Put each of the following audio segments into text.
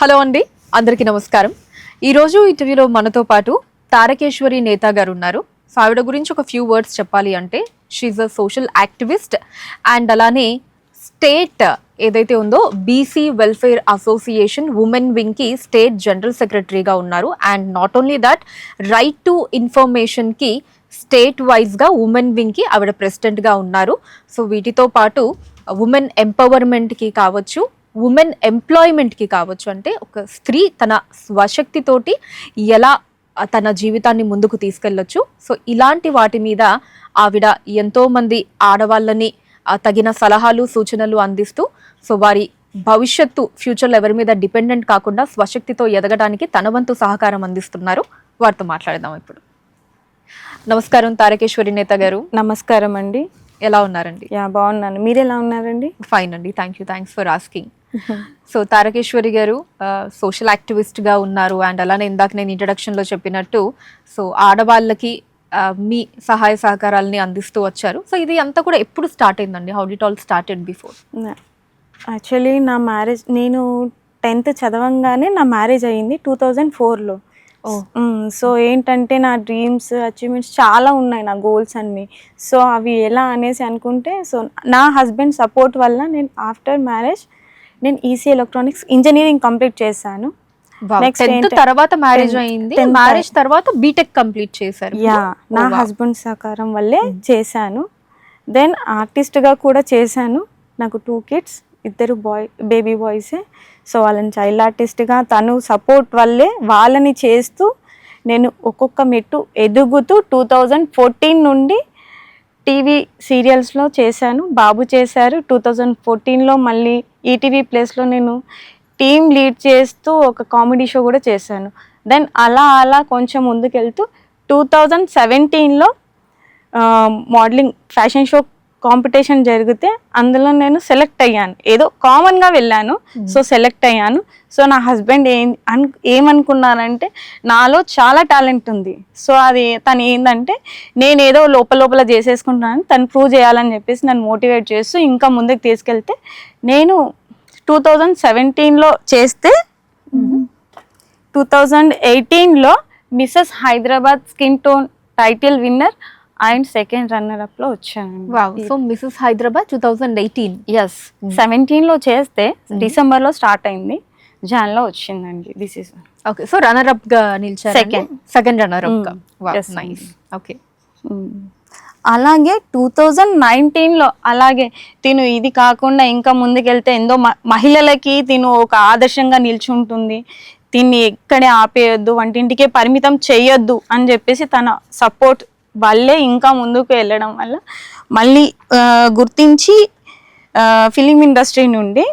Hello అండి, అందరికీ నమస్కారం. ఈరోజు ఇంటర్వ్యూలో మనతో పాటు తారకేశ్వరి నేత గారు ఉన్నారు. సో ఆవిడ గురించి ఒక ఫ్యూ వర్డ్స్ చెప్పాలి అంటే she a social activist and అలానే స్టేట్ ఏదైతే ఉందో BC welfare association women wing కి స్టేట్ జనరల్ సెక్రటరీగా ఉన్నారు. And not only that, right to information కి స్టేట్ వైజ్ గా ఉమెన్ వింగ్ కి ఆవిడ ప్రెసిడెంట్ గా ఉన్నారు. సో వీటితో పాటు ఉమెన్ ఎంపవర్మెంట్ కి కావచ్చు, ఉమెన్ ఎంప్లాయ్మెంట్కి కావచ్చు, అంటే ఒక స్త్రీ తన స్వశక్తితోటి ఎలా తన జీవితాన్ని ముందుకు తీసుకెళ్ళొచ్చు. సో ఇలాంటి వాటి మీద ఆవిడ ఎంతోమంది ఆడవాళ్ళని తగిన సలహాలు సూచనలు అందిస్తూ సో వారి భవిష్యత్తు ఫ్యూచర్లో ఎవరి మీద డిపెండెంట్ కాకుండా స్వశక్తితో ఎదగడానికి తన వంతు సహకారం అందిస్తున్నారు. వారితో మాట్లాడదాం ఇప్పుడు. నమస్కారం తారకేశ్వరి నేత గారు. నమస్కారం అండి. ఎలా ఉన్నారండి? బాగున్నాను. మీరు ఎలా ఉన్నారండి? ఫైన్ అండి, thanks for asking. So Tarakeshwari గారు సోషల్ యాక్టివిస్ట్గా ఉన్నారు. అండ్ అలానే ఇందాక నేను ఇంట్రడక్షన్లో చెప్పినట్టు సో ఆడవాళ్ళకి మీ సహాయ సహకారాలని అందిస్తూ వచ్చారు. సో ఇది అంతా కూడా ఎప్పుడు స్టార్ట్ అయిందండి? How did all started before? Actually నా మ్యారేజ్, నేను 10th చదవంగానే నా మ్యారేజ్ అయ్యింది 2004లో. సో ఏంటంటే నా డ్రీమ్స్ అచీవ్మెంట్స్ చాలా ఉన్నాయి, నా గోల్స్ అన్నీ. సో అవి ఎలా అనేసి అనుకుంటే, సో నా హస్బెండ్ సపోర్ట్ వల్ల నేను ఆఫ్టర్ మ్యారేజ్ నేను ఈసీ ఎలక్ట్రానిక్స్ ఇంజనీరింగ్ కంప్లీట్ చేశాను. నెక్స్ట్ తర్వాత మ్యారేజ్ అయింది. మ్యారేజ్ తర్వాత బీటెక్ కంప్లీట్ చేశారు. నా హస్బెండ్ సహకారం వల్లే చేశాను. దెన్ ఆర్టిస్ట్గా కూడా చేశాను. నాకు 2 kids, 2 బేబీ బాయ్సే. సో వాళ్ళని చైల్డ్ ఆర్టిస్ట్గా తను సపోర్ట్ వల్లే వాళ్ళని చేస్తూ నేను ఒక్కొక్క మెట్టు ఎదుగుతూ 2014 నుండి టీవీ సీరియల్స్లో చేశాను. బాబు చేశారు. 2014లో మళ్ళీ ఈటీవీ ప్లేస్లో నేను టీమ్ లీడ్ చేస్తూ ఒక కామెడీ షో కూడా చేశాను. దెన్ అలా కొంచెం ముందుకెళ్తూ 2017లో మోడలింగ్ ఫ్యాషన్ షో కాంపిటీషన్ జరిగితే అందులో నేను సెలెక్ట్ అయ్యాను. ఏదో కామన్గా వెళ్ళాను, సో సెలెక్ట్ అయ్యాను. సో నా హస్బెండ్ ఏమనుకున్నారంటే నాలో చాలా టాలెంట్ ఉంది, సో అది తను ఏంటంటే నేను ఏదో లోపల చేసేసుకుంటున్నాను, తను ప్రూవ్ చేయాలని చెప్పేసి నన్ను మోటివేట్ చేస్తూ ఇంకా ముందుకు తీసుకెళ్తే నేను 2017లో చేస్తే 2018లో mrs Hyderabad skin tone title winner and 2nd రన్నర్-అప్లో వచ్చాను. So mrs Hyderabad 2018. ఎస్. 17లో చేస్తే డిసెంబర్లో స్టార్ట్ అయింది, జాన్లో వచ్చిందండి. This is okay. So runner up గా నిలిచారు. సెకండ్ రన్నర్ అప్ గా. నైస్. ఓకే. అలాగే 2019లో అలాగే తిను ఇది కాకుండా ఇంకా ముందుకెళ్తే ఎంతో మహిళలకి తిను ఒక ఆదర్శంగా నిల్చుంటుంది, తిన్ని ఎక్కడే ఆపేయొద్దు, వంటింటికే పరిమితం చేయొద్దు అని చెప్పేసి తన సపోర్ట్ వల్లే ఇంకా ముందుకు వెళ్ళడం వల్ల మళ్ళీ గుర్తించి ఫిలిం ఇండస్ట్రీ నుండి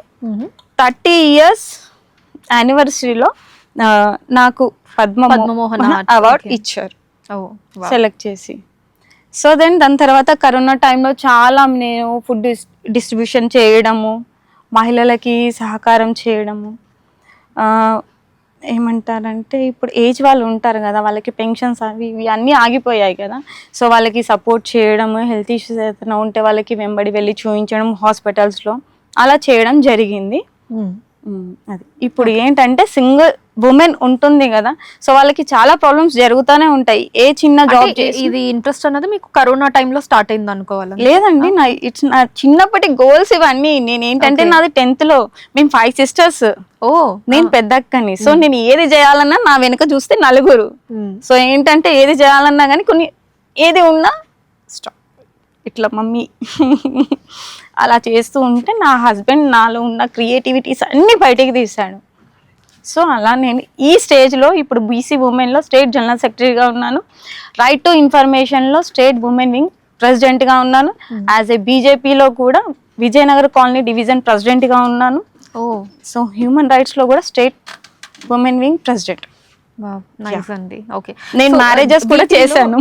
30 years యానివర్సరీలో నాకు పద్మమోహన్ అవార్డ్ ఇచ్చారు, సెలెక్ట్ చేసి. సో దెన్ దాని తర్వాత కరోనా టైంలో చాలా నేను ఫుడ్ డిస్ట్రిబ్యూషన్ చేయడము, మహిళలకి సహకారం చేయడము, ఏమంటారంటే ఇప్పుడు ఏజ్ వాళ్ళు ఉంటారు కదా, వాళ్ళకి పెన్షన్స్ అవి ఇవి అన్నీ ఆగిపోయాయి కదా, సో వాళ్ళకి సపోర్ట్ చేయడము, హెల్త్ ఇష్యూస్ ఏదైనా ఉంటే వాళ్ళకి వెంబడి వెళ్ళి చూపించడం హాస్పిటల్స్లో అలా చేయడం జరిగింది. అది ఇప్పుడు ఏంటంటే సింగిల్ ఉమెన్ ఉంటుంది కదా, సో వాళ్ళకి చాలా ప్రాబ్లమ్స్ జరుగుతూనే ఉంటాయి. ఏ చిన్న జాబ్ ఇది ఇంట్రెస్ట్ అన్నది మీకు కరోనా టైంలో స్టార్ట్ అయింది అనుకోవాలి? లేదండి, నా చిన్నప్పటి గోల్స్ ఇవన్నీ. నేను ఏంటంటే నాది 10thలో మేము 5 sisters. నేను పెద్దక్కని. సో నేను ఏది చేయాలన్నా నా వెనుక చూస్తే 4. సో ఏంటంటే ఏది చేయాలన్నా కానీ కొన్ని ఏది ఉన్నా స్టాప్ ఇట్లా మమ్మీ అలా చేస్తూ ఉంటే నా హస్బెండ్ నాలో ఉన్న క్రియేటివిటీస్ అన్నీ బయటికి తీశాడు. సో అలా నేను ఈ స్టేజ్లో ఇప్పుడు బీసీ ఉమెన్లో స్టేట్ జనరల్ సెక్రటరీగా ఉన్నాను. రైట్ టు ఇన్ఫర్మేషన్లో స్టేట్ ఉమెన్ వింగ్ ప్రెసిడెంట్గా ఉన్నాను. యాజ్ ఏ బీజేపీలో కూడా విజయనగర్ కాలనీ డివిజన్ ప్రెసిడెంట్గా ఉన్నాను. సో హ్యూమన్ రైట్స్లో కూడా స్టేట్ ఉమెన్ వింగ్ ప్రెసిడెంట్. నేను మ్యారేజెస్ కూడా చేశాను.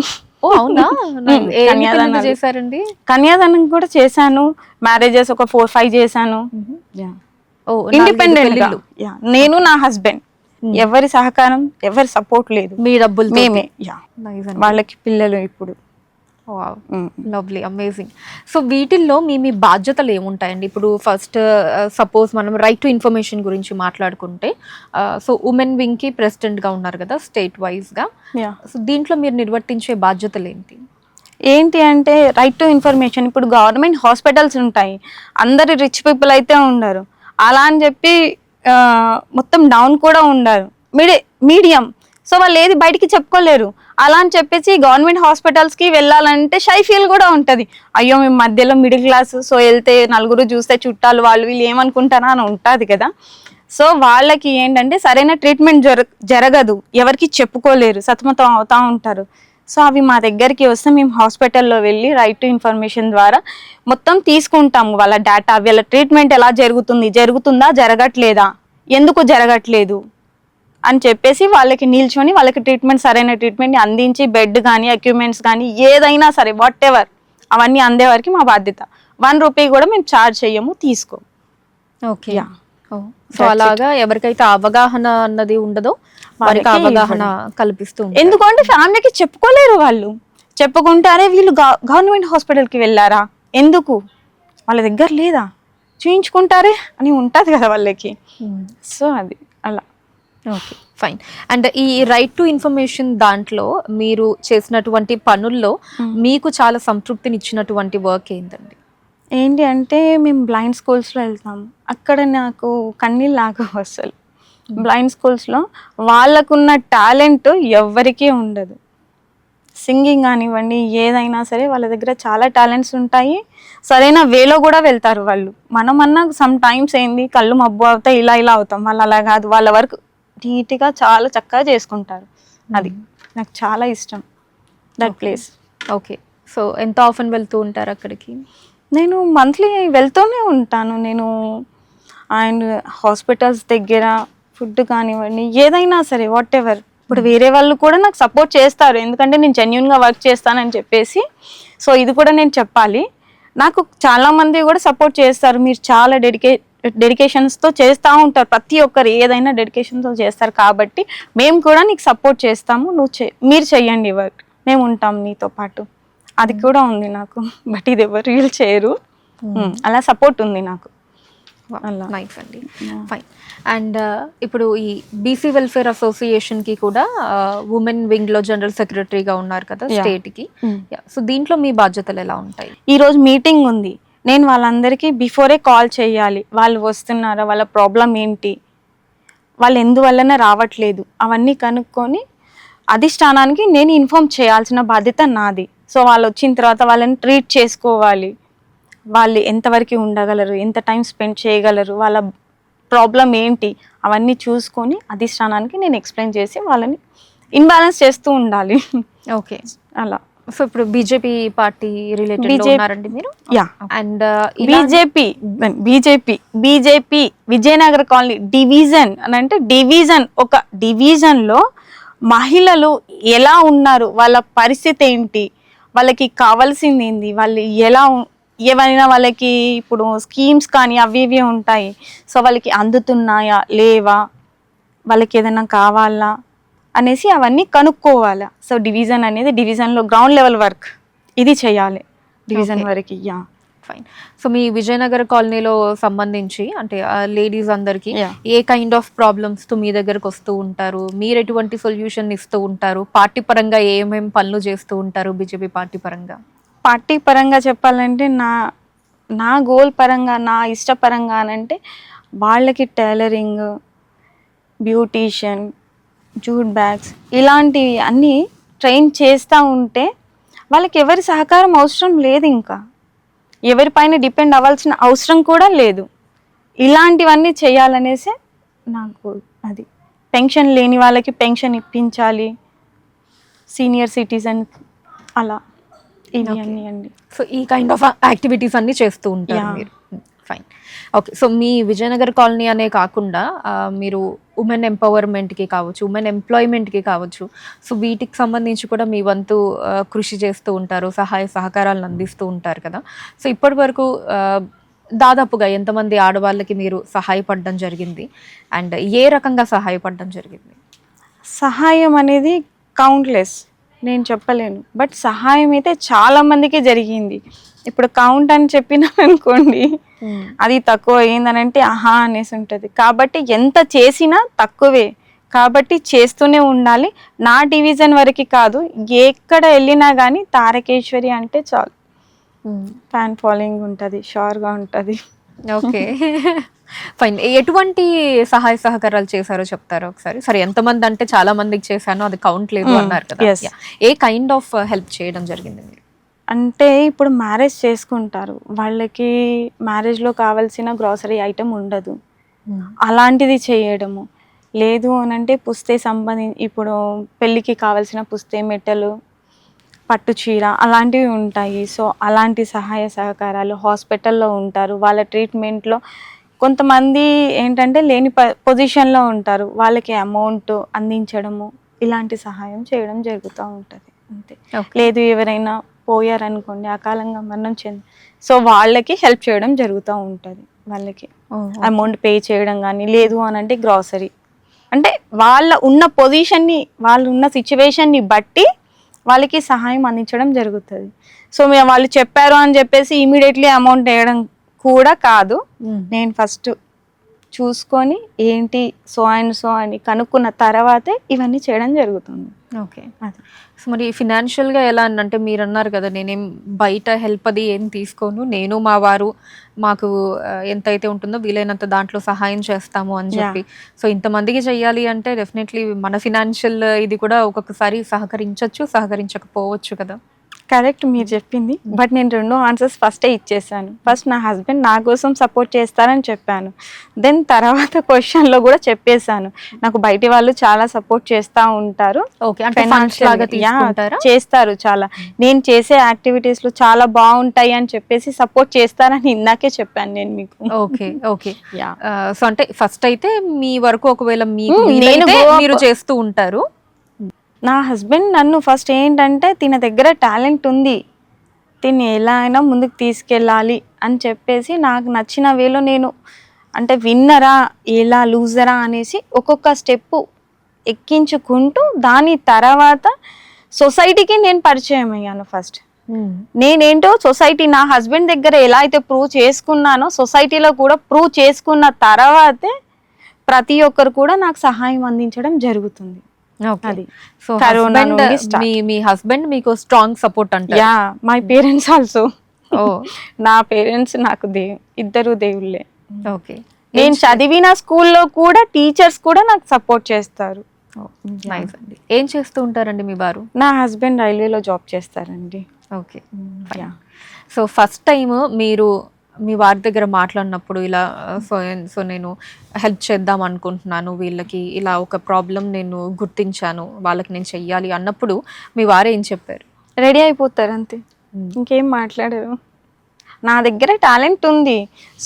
కన్యాదానం కూడా చేశాను, మ్యారేజెస్ ఒక 4-5 చేశాను ఇండిపెండెంట్ గా. నేను నా హస్బెండ్, ఎవరి సహకారం ఎవరి సపోర్ట్ లేదు, మీ డబ్బులు మేమే. వాళ్ళకి పిల్లలు ఇప్పుడు వావ్, లవ్లీ, అమేజింగ్. సో వీటిల్లో మీ బాధ్యతలు ఏముంటాయండి? ఇప్పుడు ఫస్ట్ సపోజ్ మనం రైట్ టు ఇన్ఫర్మేషన్ గురించి మాట్లాడుకుంటే, సో ఉమెన్ వింగ్కి ప్రెసిడెంట్గా ఉన్నారు కదా స్టేట్ వైజ్గా. సో దీంట్లో మీరు నిర్వర్తించే బాధ్యతలు ఏంటి? ఏంటి అంటే రైట్ టు ఇన్ఫర్మేషన్. ఇప్పుడు గవర్నమెంట్ హాస్పిటల్స్ ఉంటాయి, అందరు రిచ్ పీపుల్ అయితే ఉండరు. అలా అని చెప్పి మొత్తం డౌన్ కూడా ఉండరు, మీడియం. సో వాళ్ళు ఏది బయటికి చెప్పుకోలేరు. అలా అని చెప్పేసి గవర్నమెంట్ హాస్పిటల్స్కి వెళ్ళాలంటే షై ఫీల్ కూడా ఉంటుంది. అయ్యో మేము మధ్యలో మిడిల్ క్లాస్, సో వెళ్తే నలుగురు చూస్తే చుట్టాలు వాళ్ళు వీళ్ళు ఏమనుకుంటారా అని ఉంటుంది కదా. సో వాళ్ళకి ఏంటంటే సరైన ట్రీట్మెంట్ జరగదు, ఎవరికి చెప్పుకోలేరు, సతమతం అవుతూ ఉంటారు. సో అవి మా దగ్గరికి వస్తే మేము హాస్పిటల్లో వెళ్ళి రైట్ టు ఇన్ఫర్మేషన్ ద్వారా మొత్తం తీసుకుంటాము. వాళ్ళ డేటా, వీళ్ళ ట్రీట్మెంట్ ఎలా జరుగుతుందా, జరగట్లేదా, ఎందుకు జరగట్లేదు అని చెప్పేసి వాళ్ళకి నిల్చొని వాళ్ళకి ట్రీట్మెంట్, సరైన ట్రీట్మెంట్ని అందించి బెడ్ కానీ ఎక్విప్మెంట్స్ కానీ ఏదైనా సరే వాట్ ఎవర్ అవన్నీ అందే వరకు మా బాధ్యత. 1 రూపీ కూడా మేము ఛార్జ్ చెయ్యము, తీసుకో. ఓకే. సో అలాగా ఎవరికైతే అవగాహన అన్నది ఉండదో వారికి అవగాహన కల్పిస్తూ. ఎందుకంటే ఫ్యామిలీకి చెప్పుకోలేరు, వాళ్ళు చెప్పుకుంటారే వీళ్ళు గవర్నమెంట్ హాస్పిటల్కి వెళ్ళారా, ఎందుకు వాళ్ళ దగ్గర లేదా, చూయించుకుంటారే అని ఉంటుంది కదా వాళ్ళకి. సో అది అలా. Okay, fine. అండ్ ఈ రైట్ టు ఇన్ఫర్మేషన్ దాంట్లో మీరు చేసినటువంటి పనుల్లో మీకు చాలా సంతృప్తినిచ్చినటువంటి వర్క్ ఏంటండి? ఏంటి అంటే మేము బ్లైండ్ స్కూల్స్లో వెళ్తాము, అక్కడ నాకు కన్నీళ్ళు లాగవు అసలు. బ్లైండ్ స్కూల్స్లో వాళ్ళకున్న టాలెంట్ ఎవ్వరికీ ఉండదు. సింగింగ్ కానివ్వండి, ఏదైనా సరే వాళ్ళ దగ్గర చాలా టాలెంట్స్ ఉంటాయి, సరైన వేలో కూడా వెళ్తారు వాళ్ళు. మనమన్నా సమ్ టైమ్స్ ఏంది కళ్ళు మబ్బు అవుతాయి, ఇలా ఇలా అవుతాం, వాళ్ళు అలా కాదు, వాళ్ళ వర్క్ నీట్గా చాలా చక్కగా చేసుకుంటారు. అది నాకు చాలా ఇష్టం దట్ ప్లేస్. ఓకే. సో ఎంత ఆఫెన్ వెళ్తూ ఉంటారు అక్కడికి? నేను మంత్లీ వెళ్తూనే ఉంటాను. నేను అండ్ హాస్పిటల్స్ దగ్గర ఫుడ్ కానివ్వండి, ఏదైనా సరే వాట్ ఎవర్. ఇప్పుడు వేరే వాళ్ళు కూడా నాకు సపోర్ట్ చేస్తారు, ఎందుకంటే నేను జెన్యున్గా వర్క్ చేస్తానని చెప్పేసి. సో ఇది కూడా నేను చెప్పాలి, నాకు చాలామంది కూడా సపోర్ట్ చేస్తారు. మీరు చాలా డెడికేషన్స్తో చేస్తూ ఉంటారు, ప్రతి ఒక్కరు ఏదైనా డెడికేషన్తో చేస్తారు, కాబట్టి మేము కూడా నీకు సపోర్ట్ చేస్తాము, మీరు చెయ్యండి వర్క్, మేము ఉంటాం నీతో పాటు. అది కూడా ఉంది నాకు, బట్ ఇది ఎవరు రీల్ చేయరు. అలా సపోర్ట్ ఉంది నాకు. నైస్ అండి, ఫైన్. అండ్ ఇప్పుడు ఈ బీసీ వెల్ఫేర్ అసోసియేషన్కి కూడా ఉమెన్ వింగ్లో జనరల్ సెక్రటరీగా ఉన్నారు కదా స్టేట్కి. సో దీంట్లో మీ బాధ్యతలు ఎలా ఉంటాయి? ఈరోజు మీటింగ్ ఉంది, నేను వాళ్ళందరికీ బిఫోరే కాల్ చేయాలి, వాళ్ళు వస్తున్నారా, వాళ్ళ ప్రాబ్లం ఏంటి, వాళ్ళు ఎందువల్లనే రావట్లేదు, అవన్నీ కనుక్కొని అధిష్టానానికి నేను ఇన్ఫార్మ్ చేయాల్సిన బాధ్యత నాది. సో వాళ్ళు వచ్చిన తర్వాత వాళ్ళని ట్రీట్ చేసుకోవాలి, వాళ్ళు ఎంతవరకు ఉండగలరు, ఎంత టైం స్పెండ్ చేయగలరు, వాళ్ళ ప్రాబ్లం ఏంటి, అవన్నీ చూసుకొని అధిష్టానానికి నేను ఎక్స్ప్లెయిన్ చేసి వాళ్ళని ఇన్బ్యాలెన్స్ చేస్తూ ఉండాలి. ఓకే, అలా. సో ఇప్పుడు బీజేపీ పార్టీ రిలేటెడ్ ఉన్నారండి మీరు? Yeah. And BJP Vijayanagara colony division అని అంటే డివిజన్, ఒక డివిజన్లో మహిళలు ఎలా ఉన్నారు, వాళ్ళ పరిస్థితి ఏంటి, వాళ్ళకి కావాల్సింది ఏంది, వాళ్ళు ఎలా ఏమైనా వాళ్ళకి ఇప్పుడు స్కీమ్స్ కానీ అవి ఇవి ఉంటాయి, సో వాళ్ళకి అందుతున్నాయా లేవా, వాళ్ళకి ఏదైనా కావాలా అనేసి అవన్నీ కనుక్కోవాలి. సో డివిజన్ అనేది డివిజన్లో గ్రౌండ్ లెవెల్ వర్క్ ఇది చేయాలి డివిజన్ వరకు. Yeah, fine. సో మీ విజయనగర కాలనీలో సంబంధించి అంటే లేడీస్ అందరికి ఏ కైండ్ ఆఫ్ ప్రాబ్లమ్స్ తో మీ దగ్గరకు వస్తూ ఉంటారు, మీరు ఎటువంటి సొల్యూషన్ ఇస్తూ ఉంటారు, పార్టీ పరంగా ఏమేమి పనులు చేస్తూ ఉంటారు బీజేపీ పార్టీ పరంగా? పార్టీ పరంగా చెప్పాలంటే నా గోల్ పరంగా, నా ఇష్టపరంగా అంటే వాళ్ళకి టైలరింగ్, బ్యూటీషియన్, జూట్ బ్యాగ్స్ ఇలాంటివి అన్నీ ట్రైన్ చేస్తూ ఉంటే వాళ్ళకి ఎవరి సహకారం అవసరం లేదు, ఇంకా ఎవరిపైన డిపెండ్ అవ్వాల్సిన అవసరం కూడా లేదు. ఇలాంటివన్నీ చేయాలనేసి నాకు అది. పెన్షన్ లేని వాళ్ళకి పెన్షన్ ఇప్పించాలి, సీనియర్ సిటిజన్ అలా ఇవన్నీ అండి. సో ఈ కైండ్ ఆఫ్ యాక్టివిటీస్ అన్ని చేస్తూ ఉంటారు మీరు. ఫైన్. ఓకే. సో మీ విజయనగర్ కాలనీ అనే కాకుండా మీరు ఉమెన్ ఎంపవర్మెంట్కి కావచ్చు, ఉమెన్ ఎంప్లాయ్మెంట్కి కావచ్చు, సో వీటికి సంబంధించి కూడా మీ వంతు కృషి చేస్తూ ఉంటారు, సహాయ సహకారాలను అందిస్తూ ఉంటారు కదా. సో ఇప్పటి వరకు దాదాపుగా ఎంతమంది ఆడవాళ్ళకి మీరు సహాయపడడం జరిగింది అండ్ ఏ రకంగా సహాయపడడం జరిగింది? సహాయం అనేది కౌంట్లెస్. నేను చెప్పలేను, బట్ సహాయం అయితే చాలా మందికి జరిగింది. ఇప్పుడు కౌంట్ అని చెప్పినా అనుకోండి, అది తక్కువ ఏందనంటే ఆహా అనేసి ఉంటుంది. కాబట్టి ఎంత చేసినా తక్కువే, కాబట్టి చేస్తూనే ఉండాలి. నా డివిజన్ వరకు కాదు, ఎక్కడ వెళ్ళినా కానీ తారకేశ్వరి అంటే చాలు, ఫ్యాన్ ఫాలోయింగ్ ఉంటుంది, షూర్గా ఉంటుంది. ఓకే. ఫైన్. ఎటువంటి సహాయ సహకారాలు చేశారో చెప్తారా ఒకసారి? సరే, ఎంతమంది అంటే చాలా మందికి చేశాను, అది కౌంట్ లేదు అన్నారు కదా. yes. Yeah. A kind of help చేయడం జరిగింది మీరు? అంటే ఇప్పుడు మ్యారేజ్ చేసుకుంటారు, వాళ్ళకి మ్యారేజ్లో కావాల్సిన గ్రాసరీ ఐటమ్ ఉండదు, అలాంటిది చేయడము. లేదు అని అంటే పుస్తే ఇప్పుడు పెళ్ళికి కావాల్సిన పుస్తే, మెట్టలు, పట్టు చీర అలాంటివి ఉంటాయి. సో అలాంటి సహాయ సహకారాలు, హాస్పిటల్లో ఉంటారు, వాళ్ళ ట్రీట్మెంట్లో కొంతమంది ఏంటంటే లేని పొజిషన్లో ఉంటారు, వాళ్ళకి అమౌంట్ అందించడము, ఇలాంటి సహాయం చేయడం జరుగుతూ ఉంటుంది అంతే. లేదు ఎవరైనా పోయారనుకోండి, అకాలంగా మరణం చెంది, సో వాళ్ళకి హెల్ప్ చేయడం జరుగుతూ ఉంటుంది. వాళ్ళకి అమౌంట్ పే చేయడం కానీ, లేదు అని అంటే గ్రాసరీ, అంటే వాళ్ళ ఉన్న పొజిషన్ని, వాళ్ళు ఉన్న సిచ్యువేషన్ని బట్టి వాళ్ళకి సహాయం అందించడం జరుగుతుంది. సో మేము వాళ్ళు చెప్పారు అని చెప్పేసి ఇమీడియట్లీ అమౌంట్ వేయడం కూడా కాదు. నేను ఫస్ట్ చూసుకొని ఏంటి సో అని కనుక్కున్న తర్వాతే ఇవన్నీ చేయడం జరుగుతుంది. ఓకే. అదే. సో మరి ఫినాన్షియల్గా ఎలా అంటే మీరు అన్నారు కదా, నేనేం బయట హెల్ప్ అది ఏం తీసుకోను, నేను మా వారు మాకు ఎంత అయితే ఉంటుందో వీలైనంత దాంట్లో సహాయం చేస్తాము అని చెప్పి. సో ఇంతమందికి చెయ్యాలి అంటే డెఫినెట్లీ మన ఫినాన్షియల్ ఇది కూడా ఒక్కొక్కసారి సహకరించకపోవచ్చు కదా. కరెక్ట్ మీరు చెప్పింది, బట్ నేను 2 ఆన్సర్స్ ఫస్టే ఇచ్చేసాను. ఫస్ట్ నా హస్బెండ్ నా కోసం సపోర్ట్ చేస్తారని చెప్పాను, దెన్ తర్వాత క్వశ్చన్లో కూడా చెప్పేశాను నాకు బయట వాళ్ళు చాలా సపోర్ట్ చేస్తూ ఉంటారు. చేస్తారు చాలా, నేను చేసే యాక్టివిటీస్లో చాలా బాగుంటాయి అని చెప్పేసి సపోర్ట్ చేస్తారని ఇందాకే చెప్పాను నేను మీకు. Okay okay. సో అంటే ఫస్ట్ అయితే మీ వరకు ఒకవేళ మీరు చేస్తూ ఉంటారు. నా హస్బెండ్ నన్ను ఫస్ట్ ఏంటంటే తిన దగ్గర టాలెంట్ ఉంది, తిని ఎలా అయినా ముందుకు తీసుకెళ్ళాలి అని చెప్పేసి నాకు నచ్చిన వేలో నేను అంటే విన్నరా ఎలా లూజరా అనేసి ఒక్కొక్క స్టెప్పు ఎక్కించుకుంటూ దాని తర్వాత సొసైటీకి నేను పరిచయం అయ్యాను. ఫస్ట్ నేనేంటో సొసైటీ నా హస్బెండ్ దగ్గర ఎలా అయితే ప్రూవ్ చేసుకున్నానో సొసైటీలో కూడా ప్రూవ్ చేసుకున్న తర్వాతే ప్రతి ఒక్కరు కూడా నాకు సహాయం అందించడం జరుగుతుంది. అది సో మీ హస్బెండ్ మీకు స్ట్రాంగ్ సపోర్ట్ అంటే? Yeah, my parents also. నా పేరెంట్స్ నాకు ఇద్దరు దేవుళ్ళే. ఓకే. నేను చదివిన స్కూల్లో కూడా టీచర్స్ కూడా నాకు సపోర్ట్ చేస్తారు. ఏం చేస్తూ ఉంటారండి మీ వారు? నా హస్బెండ్ రైల్వేలో జాబ్ చేస్తారండి. ఓకే. సో ఫస్ట్ టైం మీరు మీ వారి దగ్గర మాట్లాడినప్పుడు ఇలా సో నేను హెల్ప్ చేద్దాం అనుకుంటున్నాను, వీళ్ళకి ఇలా ఒక ప్రాబ్లం నేను గుర్తించాను, వాళ్ళకి నేను చెయ్యాలి అన్నప్పుడు మీ వారు ఏం చెప్పారు? రెడీ అయిపోతారు అంతే, ఇంకేం మాట్లాడారు. నా దగ్గర టాలెంట్ ఉంది,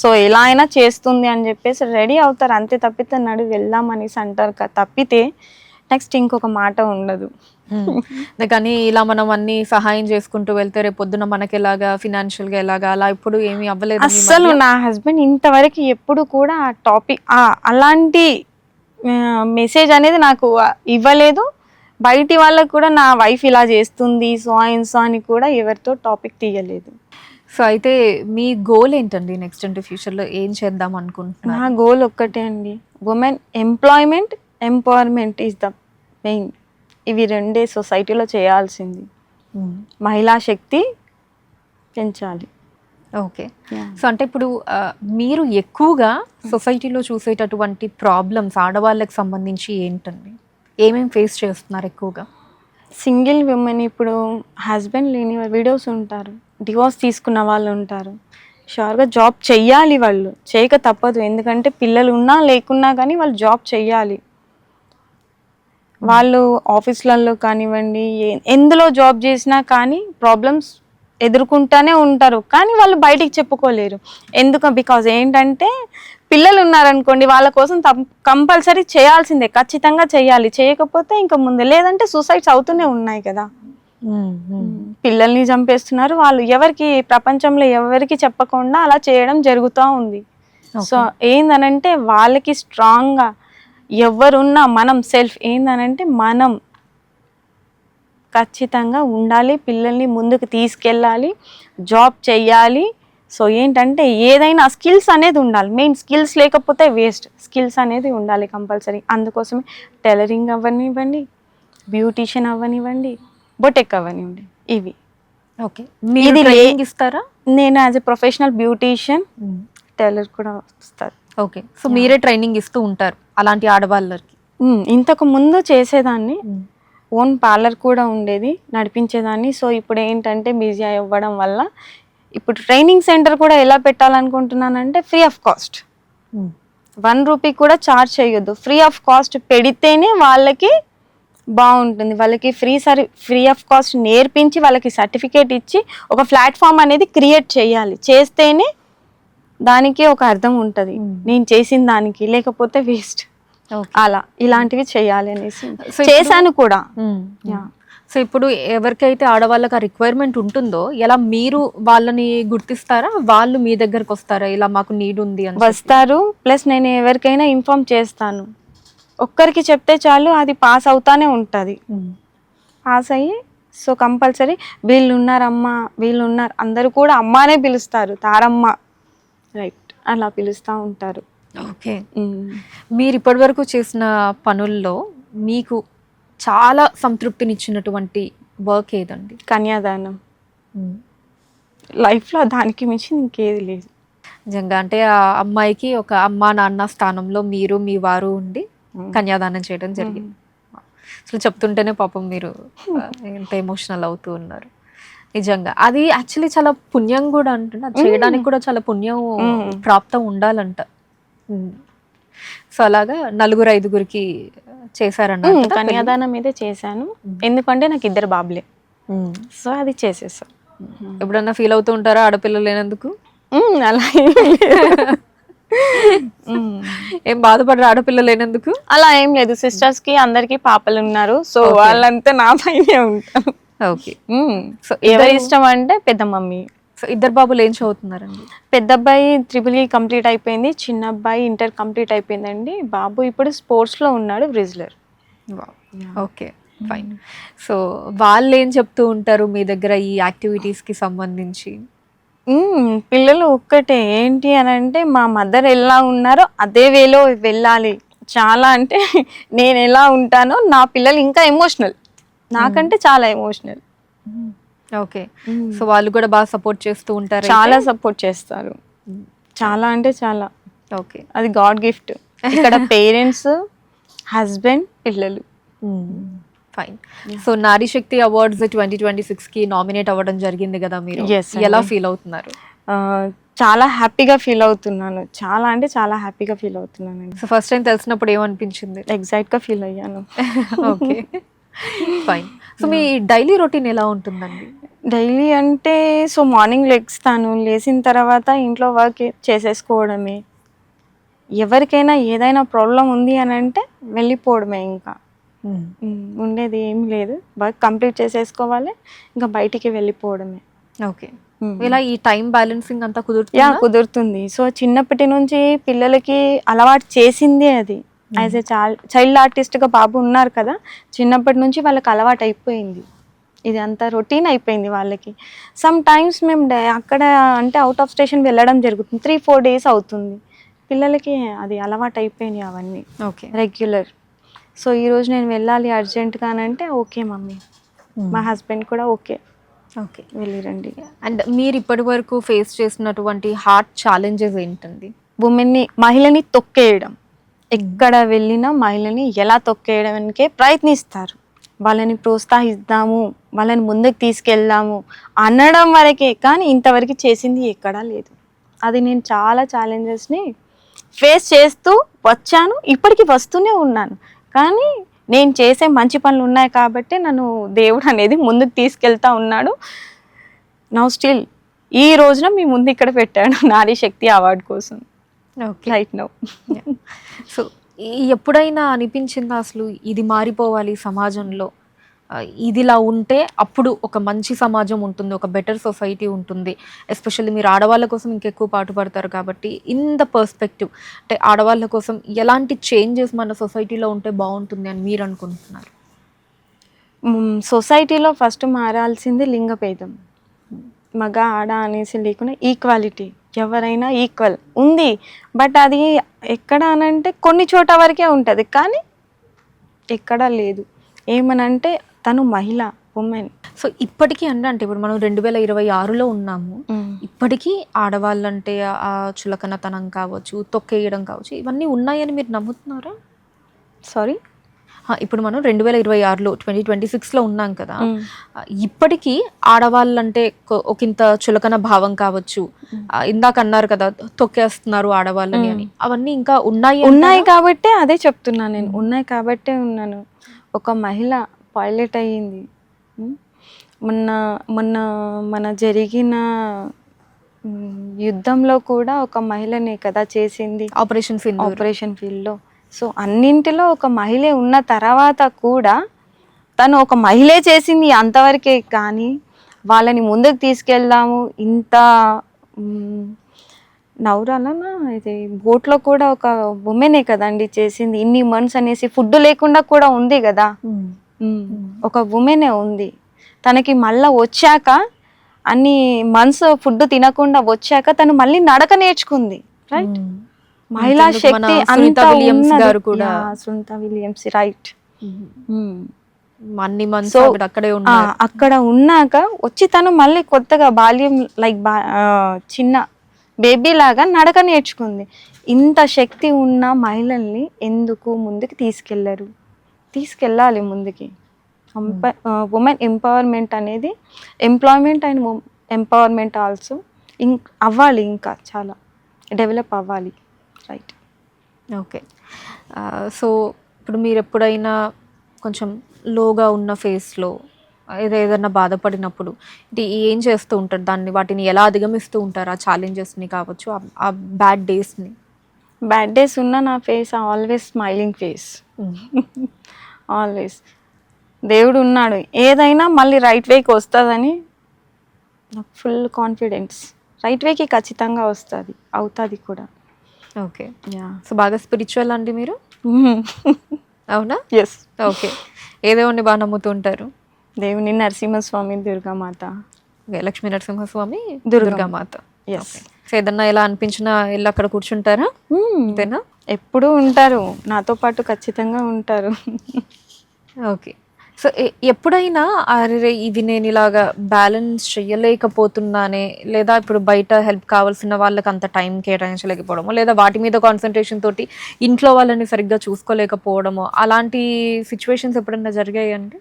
సో ఎలా అయినా చేస్తుంది అని చెప్పేసి రెడీ అవుతారు అంతే. తప్పితే నడు వెళ్దాం అనేసి అంటారు తప్పితే నెక్స్ట్ ఇంకొక మాట ఉండదు. కానీ ఇలా మనం అన్ని సహాయం చేసుకుంటూ వెళ్తే రేపు పొద్దున మనకి ఎలాగా ఫినాన్షియల్ గా ఎలాగా అలా ఇప్పుడు ఏమీ అవ్వలేదు అస్సలు. నా హస్బెండ్ ఇంతవరకు ఎప్పుడు కూడా ఆ టాపిక్ అలాంటి మెసేజ్ అనేది నాకు ఇవ్వలేదు. బయటి వాళ్ళకు కూడా నా వైఫ్ ఇలా చేస్తుంది సో అని కూడా ఎవరితో టాపిక్ తీయలేదు. సో అయితే మీ గోల్ ఏంటండి నెక్స్ట్ అంటే ఫ్యూచర్లో ఏం చేద్దాం అనుకుంటున్నా? నా గోల్ ఒక్కటే అండి, women empowerment is the main. ఇవి రెండే సొసైటీలో చేయాల్సింది. మహిళా శక్తి పెంచాలి. ఓకే. సో అంటే ఇప్పుడు మీరు ఎక్కువగా సొసైటీలో చూసేటటువంటి ప్రాబ్లమ్స్ ఆడవాళ్ళకి సంబంధించి ఏంటండి, ఏమేమి ఫేస్ చేస్తున్నారు ఎక్కువగా? సింగిల్ విమెన్, ఇప్పుడు హస్బెండ్ లేని వీడియోస్ ఉంటారు, డివోర్స్ తీసుకున్న వాళ్ళు ఉంటారు. షూర్గా జాబ్ చెయ్యాలి, వాళ్ళు చేయక తప్పదు, ఎందుకంటే పిల్లలు ఉన్నా లేకున్నా కానీ వాళ్ళు జాబ్ చెయ్యాలి. వాళ్ళు ఆఫీసులలో కానివ్వండి ఎందులో జాబ్ చేసినా కానీ ప్రాబ్లమ్స్ ఎదుర్కొంటూనే ఉంటారు, కానీ వాళ్ళు బయటికి చెప్పుకోలేరు. ఎందుకు? బికాజ్ ఏంటంటే పిల్లలు ఉన్నారనుకోండి, వాళ్ళ కోసం కంపల్సరీ చేయాల్సిందే, ఖచ్చితంగా చేయాలి. చేయకపోతే ఇంకా ముందు, లేదంటే సూసైడ్స్ అవుతూనే ఉన్నాయి కదా. పిల్లల్ని చంపేస్తున్నారు వాళ్ళు, ఎవరికి ప్రపంచంలో ఎవరికి చెప్పకుండా అలా చేయడం జరుగుతూ ఉంది. సో ఏందనంటే వాళ్ళకి స్ట్రాంగ్గా ఎవరున్నా మనం సెల్ఫ్ ఏందనంటే మనం ఖచ్చితంగా ఉండాలి, పిల్లల్ని ముందుకు తీసుకెళ్ళాలి, జాబ్ చెయ్యాలి. సో ఏంటంటే ఏదైనా స్కిల్స్ అనేది ఉండాలి. మెయిన్ స్కిల్స్ లేకపోతే వేస్ట్. స్కిల్స్ అనేది ఉండాలి కంపల్సరీ. అందుకోసమే టైలరింగ్ అవ్వనివ్వండి, బ్యూటీషియన్ అవ్వనివ్వండి, బొటెక్ అవ్వనివ్వండి, ఇవి. ఓకే, మీరు ట్రైనింగ్ ఇస్తారా? నేను as a professional beautician, tailor కూడా వస్తారు. ఓకే, సో మీరే ట్రైనింగ్ ఇస్తూ ఉంటారు అలాంటి ఆడవాళ్ళకి? ఇంతకు ముందు చేసేదాన్ని, ఓన్ పార్లర్ కూడా ఉండేది, నడిపించేదాన్ని. సో ఇప్పుడు ఏంటంటే బిజీ అవ్వడం వల్ల ఇప్పుడు ట్రైనింగ్ సెంటర్ కూడా ఎలా పెట్టాలనుకుంటున్నానంటే ఫ్రీ ఆఫ్ కాస్ట్. 1 రూపీ కూడా ఛార్జ్ చేయొద్దు, ఫ్రీ ఆఫ్ కాస్ట్ పెడితేనే వాళ్ళకి బాగుంటుంది. వాళ్ళకి ఫ్రీ ఆఫ్ కాస్ట్ నేర్పించి వాళ్ళకి సర్టిఫికేట్ ఇచ్చి ఒక ప్లాట్ఫామ్ అనేది క్రియేట్ చేయాలి. చేస్తేనే దానికి ఒక అర్థం ఉంటుంది, నేను చేసిన దానికి, లేకపోతే వేస్ట్. అలా ఇలాంటివి చేయాలి అనేసి చేశాను కూడా. సో ఇప్పుడు ఎవరికైతే ఆడవాళ్ళకి ఆ రిక్వైర్మెంట్ ఉంటుందో ఎలా మీరు వాళ్ళని గుర్తిస్తారా? వాళ్ళు మీ దగ్గరకు వస్తారా ఇలా మాకు నీడ్ ఉంది అని? వస్తారు, ప్లస్ నేను ఎవరికైనా ఇన్ఫార్మ్ చేస్తాను. ఒక్కరికి చెప్తే చాలు, అది పాస్ అవుతానే ఉంటుంది. పాస్ అయ్యి సో కంపల్సరీ వీళ్ళు ఉన్నారమ్మా, వీళ్ళు ఉన్నారు, అందరూ కూడా అమ్మానే పిలుస్తారు, తారమ్మ, రైట్, అలా పిలుస్తూ ఉంటారు. ఓకే, మీరు ఇప్పటి వరకు చేసిన పనుల్లో మీకు చాలా సంతృప్తినిచ్చినటువంటి వర్క్ ఏదండి? కన్యాదానం. లైఫ్లో దానికి మించి ఇంకేది లేదు నిజంగా. అంటే ఆ అమ్మాయికి ఒక అమ్మా నాన్న స్థానంలో మీరు మీ వారు ఉండి కన్యాదానం చేయడం జరిగింది. అసలు చెప్తుంటేనే పాపం మీరు ఎంత ఎమోషనల్ అవుతూ ఉన్నారు. నిజంగా అది యాక్చువల్లీ చాలా పుణ్యం కూడా అంటున్నా, చేయడానికి కూడా చాలా పుణ్యం ప్రాప్తం ఉండాలంట. సో అలాగా 4-5గురికి చేశారన్న కన్యాదానం అయితే చేశాను, ఎందుకంటే నాకు 2 బాబులే. సో అది చేసేసా. ఎప్పుడన్నా ఫీల్ అవుతూ ఉంటారా ఆడపిల్లలు లేనందుకు? అలా ఏం బాధపడరు ఆడపిల్లలు లేనందుకు? అలా ఏం లేదు, సిస్టర్స్ కి అందరికి పాపలు ఉన్నారు. సో వాళ్ళంతా నా పైనే ఉంటారు. ఓకే, సో ఎవరి ఇష్టం అంటే పెద్ద మమ్మీ. సో 2 బాబులు ఏం చదువుతున్నారండి? పెద్ద అబ్బాయి EEE కంప్లీట్ అయిపోయింది, చిన్న అబ్బాయి ఇంటర్ కంప్లీట్ అయిపోయిందండి. బాబు ఇప్పుడు స్పోర్ట్స్ లో ఉన్నాడు, బ్రిజ్లర్. Okay, fine. సో వాళ్ళు ఏం చెప్తూ ఉంటారు మీ దగ్గర ఈ యాక్టివిటీస్ కి సంబంధించి? పిల్లలు ఒక్కటే ఏంటి అని అంటే, మా మదర్ ఎలా ఉన్నారో అదే వేలో వెళ్ళాలి. చాలా అంటే నేను ఎలా ఉంటానో నా పిల్లలు ఇంకా ఎమోషనల్, నాకంటే చాలా ఎమోషనల్. ఓకే, సో వాళ్ళు కూడా బాగా సపోర్ట్ చేస్తూ ఉంటారు? చాలా సపోర్ట్ చేస్తారు, చాలా అంటే చాలా. ఓకే, అది గాడ్ గిఫ్ట్. ఇక్కడ పేరెంట్స్, హస్బెండ్, పిల్లలు. ఫైన్. సో నారీ శక్తి అవార్డ్స్ 2026 కి నామినేట్ అవ్వడం జరిగింది కదా, మీరు ఎలా ఫీల్ అవుతున్నారు? చాలా హ్యాపీగా ఫీల్ అవుతున్నాను, చాలా అంటే చాలా హ్యాపీగా ఫీల్ అవుతున్నాను. సో ఫస్ట్ టైం తెలిసినప్పుడు ఏమనిపించింది? ఎగ్జైట్ గా ఫీల్ అయ్యాను. Okay, fine. సో మీ డైలీ రొటీన్ ఎలా ఉంటుందండి? డైలీ అంటే సో మార్నింగ్ లెగ్స్తాను, లేచిన తర్వాత ఇంట్లో వర్క్ చేసేసుకోవడమే. ఎవరికైనా ఏదైనా ప్రాబ్లం ఉంది అని అంటే వెళ్ళిపోవడమే, ఇంకా ఉండేది ఏమి లేదు. వర్క్ కంప్లీట్ చేసేసుకోవాలి, ఇంకా బయటికి వెళ్ళిపోవడమే. ఓకే, ఇలా ఈ టైం బ్యాలెన్సింగ్ అంతా కుదురుతుంది. సో చిన్నప్పటి నుంచి పిల్లలకి అలవాటు చేసింది అది. యాజ్ ఏ చైల్డ్ ఆర్టిస్ట్గా బాబు ఉన్నారు కదా, చిన్నప్పటి నుంచి వాళ్ళకి అలవాటు అయిపోయింది, ఇది అంతా రొటీన్ అయిపోయింది వాళ్ళకి. సమ్ టైమ్స్ మేము అక్కడ అంటే అవుట్ ఆఫ్ స్టేషన్ వెళ్ళడం జరుగుతుంది, 3-4 డేస్ అవుతుంది. పిల్లలకి అది అలవాటు అయిపోయినాయి అవన్నీ. Okay, regular. సో ఈరోజు నేను వెళ్ళాలి అర్జెంట్గా అని అంటే ఓకే మమ్మీ, మా హస్బెండ్ కూడా ఓకే, ఓకే వెళ్ళిరండి. అండ్ మీరు ఇప్పటి వరకు ఫేస్ చేసినటువంటి హార్ట్ ఛాలెంజెస్ ఏంటండి? మహిళని తొక్కేయడం, ఎక్కడ వెళ్ళినా మహిళని ఎలా తొక్కేయడానికే ప్రయత్నిస్తారు. వాళ్ళని ప్రోత్సహిద్దాము, వాళ్ళని ముందుకు తీసుకెళ్దాము అనడం వరకే, కానీ ఇంతవరకు చేసింది ఎక్కడా లేదు. అది నేను చాలా ఛాలెంజెస్ని ఫేస్ చేస్తూ వచ్చాను, ఇప్పటికీ వస్తూనే ఉన్నాను. కానీ నేను చేసే మంచి పనులు ఉన్నాయి కాబట్టి నన్ను దేవుడు అనేది ముందుకు తీసుకెళ్తా ఉన్నాడు. నౌ స్టిల్ ఈ రోజున మీ ముందు ఇక్కడ పెట్టాడు నారీ శక్తి అవార్డు కోసం. Right now. సో ఎప్పుడైనా అనిపించిందా అసలు ఇది మారిపోవాలి సమాజంలో, ఇదిలా ఉంటే అప్పుడు ఒక మంచి సమాజం ఉంటుంది, ఒక బెటర్ సొసైటీ ఉంటుంది? ఎస్పెషల్లీ మీరు ఆడవాళ్ళ కోసం ఇంకెక్కువ పాటుపడతారు కాబట్టి, ఇన్ ద పర్స్పెక్టివ్ అంటే ఆడవాళ్ళ కోసం ఎలాంటి చేంజెస్ మన సొసైటీలో ఉంటే బాగుంటుంది అని మీరు అనుకుంటున్నారు? సొసైటీలో ఫస్ట్ మారాల్సింది లింగభేదం, మగ ఆడ అనేసి లేకుండా ఈక్వాలిటీ, ఎవరైనా ఈక్వల్ ఉంది. బట్ అది ఎక్కడ అనంటే కొన్ని చోట వరకే ఉంటుంది, కానీ ఎక్కడా లేదు. ఏమనంటే తను మహిళ, ఉమెన్. సో ఇప్పటికీ అంటే ఇప్పుడు మనం 2026లో ఉన్నాము, ఇప్పటికీ ఆడవాళ్ళంటే ఆ చులకనతనం కావచ్చు, తొక్కేయడం కావచ్చు, ఇవన్నీ ఉన్నాయని మీరు నమ్ముతున్నారా? సారీ, ఇప్పుడు మనం 2026లో 2026లో ఉన్నాం కదా, ఇప్పటికీ ఆడవాళ్ళంటే ఒకంత చులకన భావం కావచ్చు, ఇందాక అన్నారు కదా తొక్కేస్తున్నారు ఆడవాళ్ళని అని, అవన్నీ ఇంకా ఉన్నాయి కాబట్టే అదే చెప్తున్నాను నేను, ఉన్నాయి కాబట్టే ఉన్నాను. ఒక మహిళ పైలట్ అయ్యింది. మొన్న మొన్న మన జరిగిన యుద్ధంలో కూడా ఒక మహిళనే కదా చేసింది, ఆపరేషన్ ఫీల్డ్లో. సో అన్నింటిలో ఒక మహిళ ఉన్న తర్వాత కూడా తను ఒక మహిళే చేసింది అంతవరకే, కానీ వాళ్ళని ముందుకు తీసుకెళ్దాము. ఇంత నవరాలనా ఇది బోట్లో కూడా ఒక ఉమెనే కదండి చేసింది, ఇన్ని మంత్స్ అనేసి ఫుడ్ లేకుండా కూడా ఉంది కదా, ఒక ఉమెనే ఉంది. తనకి మళ్ళీ వచ్చాక అన్ని మంత్స్ ఫుడ్ తినకుండా వచ్చాక తను మళ్ళీ నడక నేర్చుకుంది. రైట్, మహిళా శక్తి అంతా ఉన్నది. Sunita Williams, right. అక్కడ ఉన్నాక వచ్చి తను మళ్ళీ కొత్తగా బాల్యం లైక్ చిన్న బేబీ లాగా నడక నేర్చుకుంది. ఇంత శక్తి ఉన్న మహిళల్ని ఎందుకు ముందుకు తీసుకెళ్ళాలి ముందుకి. ఉమెన్ ఎంపవర్మెంట్ అనేది ఎంప్లాయ్మెంట్ అండ్ ఎంపవర్మెంట్ ఆల్సో అవ్వాలి, ఇంకా చాలా డెవలప్ అవ్వాలి. Right, okay. సో ఇప్పుడు మీరు ఎప్పుడైనా కొంచెం లోగా ఉన్న ఫేస్లో ఏదైనా బాధపడినప్పుడు ఏం చేస్తూ ఉంటారు, వాటిని ఎలా అధిగమిస్తూ ఉంటారు, ఆ ఛాలెంజెస్ని కావచ్చు, ఆ బ్యాడ్ డేస్ని? బ్యాడ్ డేస్ ఉన్న నా face always smiling face, always. దేవుడు ఉన్నాడు, ఏదైనా మళ్ళీ రైట్ వేకి వస్తుందని నాకు ఫుల్ కాన్ఫిడెన్స్. రైట్ వేకి ఖచ్చితంగా వస్తుంది, అవుతుంది కూడా. ఓకే, సో బాగా స్పిరిచువల్ అండి మీరు? అవునా? ఎస్. ఓకే, ఏ దేవుణ్ణి బాగా నమ్ముతూ ఉంటారు? దేవుని నరసింహస్వామి, దుర్గామాత. లక్ష్మీ నరసింహస్వామి, దుర్గామాత. ఎస్. సో ఏదన్నా ఎలా అనిపించినా వెళ్ళి అక్కడ కూర్చుంటారా? అంతేనా? ఎప్పుడూ ఉంటారు నాతో పాటు, ఖచ్చితంగా ఉంటారు. ఓకే, సో ఎప్పుడైనా అరే ఇది నేను ఇలాగా బ్యాలెన్స్ చేయలేకపోతున్నానే, లేదా ఇప్పుడు బయట హెల్ప్ కావాల్సిన వాళ్ళకి అంత టైం కేటాయించలేకపోవడము, లేదా వాటి మీద కాన్సన్ట్రేషన్ తోటి ఇంట్లో వాళ్ళని సరిగ్గా చూసుకోలేకపోవడము, అలాంటి సిచ్యువేషన్స్ ఎప్పుడైనా జరిగాయండి?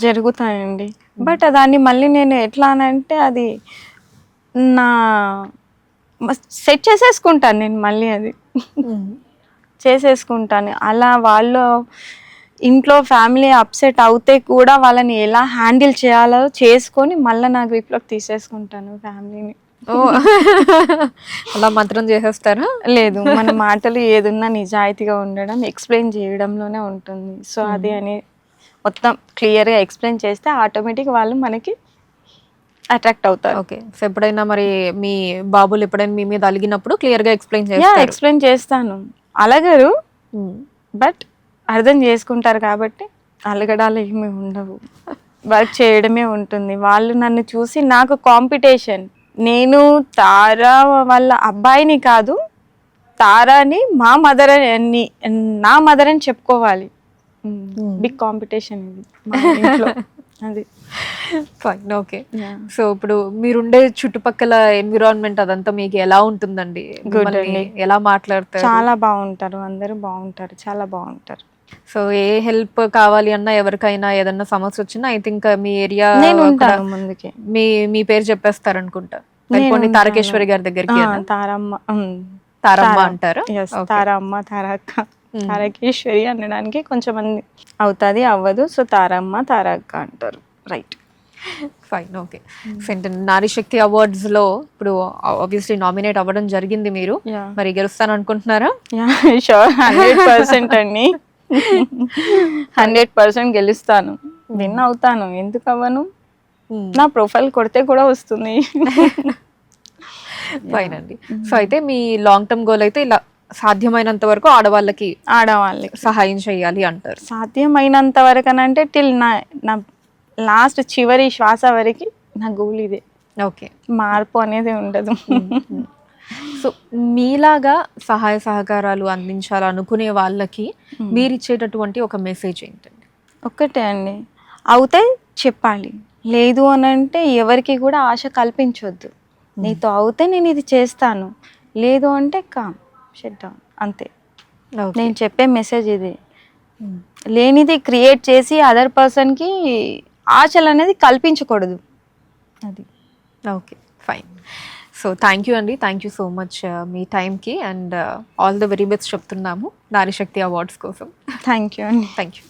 జరుగుతాయండి. బట్ దాన్ని మళ్ళీ నేను ఎట్లా అనంటే అది నా సెట్ చేసేసుకుంటాను నేను, మళ్ళీ అది చేసేసుకుంటాను. అలా వాళ్ళు ఇంట్లో ఫ్యామిలీ అప్సెట్ అవుతే కూడా వాళ్ళని ఎలా హ్యాండిల్ చేయాలో చేసుకొని మళ్ళీ నా గ్రిప్లోకి తీసేసుకుంటాను ఫ్యామిలీని. అలా మాత్రం చేసేస్తారా? లేదు, మన మాటలు ఏదున్నా నిజాయితీగా ఉండడం, ఎక్స్ప్లెయిన్ చేయడంలోనే ఉంటుంది. సో అది అని మొత్తం క్లియర్గా ఎక్స్ప్లెయిన్ చేస్తే ఆటోమేటిక్ వాళ్ళు మనకి అట్రాక్ట్ అవుతారు. ఓకే, సో ఎప్పుడైనా మరి మీ బాబులు ఎప్పుడైనా మీ మీద అలిగినప్పుడు క్లియర్గా ఎక్స్ప్లెయిన్ చేస్తాను. అలగరు, బట్ అర్థం చేసుకుంటారు కాబట్టి అలగడాలు ఏమీ ఉండవు, వర్క్ చేయడమే ఉంటుంది. వాళ్ళు నన్ను చూసి నాకు కాంపిటీషన్. నేను తారా వాళ్ళ అబ్బాయిని కాదు, తారాని మా మదర్ అని, నా మదర్ అని చెప్పుకోవాలి. బిగ్ కాంపిటీషన్ ఇది మా ఇంట్లో. అది ఫైన్. ఓకే, సో ఇప్పుడు మీరుండే చుట్టుపక్కల ఎన్విరాన్మెంట్ అదంతా మీకు ఎలా ఉంటుందండి? ఎలా మాట్లాడతారు? చాలా బాగుంటారు, అందరూ బాగుంటారు, చాలా బాగుంటారు. సో ఏ హెల్ప్ కావాలి అన్నా, ఎవరికైనా ఏదన్నా సమస్య వచ్చినా ఐ థింక్ మీ ఏరియా ముందుకే మీ పేరు చెప్పేస్తారు అనుకుంటా. తారకేశ్వరి గారి దగ్గరికి తారమ్మ అంటారు. తారమ్మ, తారక్క, తారకేశ్వరి అనడానికి కొంచెం మంది అవుతుంది, అవ్వదు. సో తారమ్మ, తారక్క అంటారు. Right, fine. ఓకే, నారీ శక్తి అవార్డ్స్ లో ఇప్పుడు ఆబ్వియస్లీ నామినేట్ అవ్వడం జరిగింది మీరు, మరి గెలుస్తాను అనుకుంటున్నారా? షూర్, 100% అండి. 100% గెలుస్తాను, విన్ అవుతాను, ఎందుకు అవ్వను? నా ప్రొఫైల్ కొడితే కూడా వస్తుంది. ఫైన్ అండి. సో అయితే మీ లాంగ్ టర్మ్ గోల్ అయితే ఇలా సాధ్యమైనంత వరకు ఆడవాళ్ళకి సహాయం చేయాలి అంటారు. సాధ్యమైనంత వరకు అని అంటే టిల్ నా లాస్ట్ చివరి శ్వాస వరకు నా గోల్ ఇదే. ఓకే. మార్పు అనేది ఉండదు. సో మీలాగా సహాయ సహకారాలు అందించాలనుకునే వాళ్ళకి మీరు ఇచ్చేటటువంటి ఒక మెసేజ్ ఏంటండి? ఒక్కటే అండి, అవుతే చెప్పాలి, లేదు అని అంటే ఎవరికి కూడా ఆశ కల్పించొద్దు. నీతో అవుతే నేను ఇది చేస్తాను, లేదు అంటే కామ్ షట్ డౌన్, అంతే. నేను చెప్పే మెసేజ్ ఇది. లేనిది క్రియేట్ చేసి అదర్ పర్సన్కి ఆశలు అనేది కల్పించకూడదు, అది. Okay, fine. So thank you అండి, థ్యాంక్ యూ సో మచ్ మీ టైంకి, and all the very best చెప్తున్నాము నారీశక్తి అవార్డ్స్ కోసం. థ్యాంక్ యూ అండి. Thank you.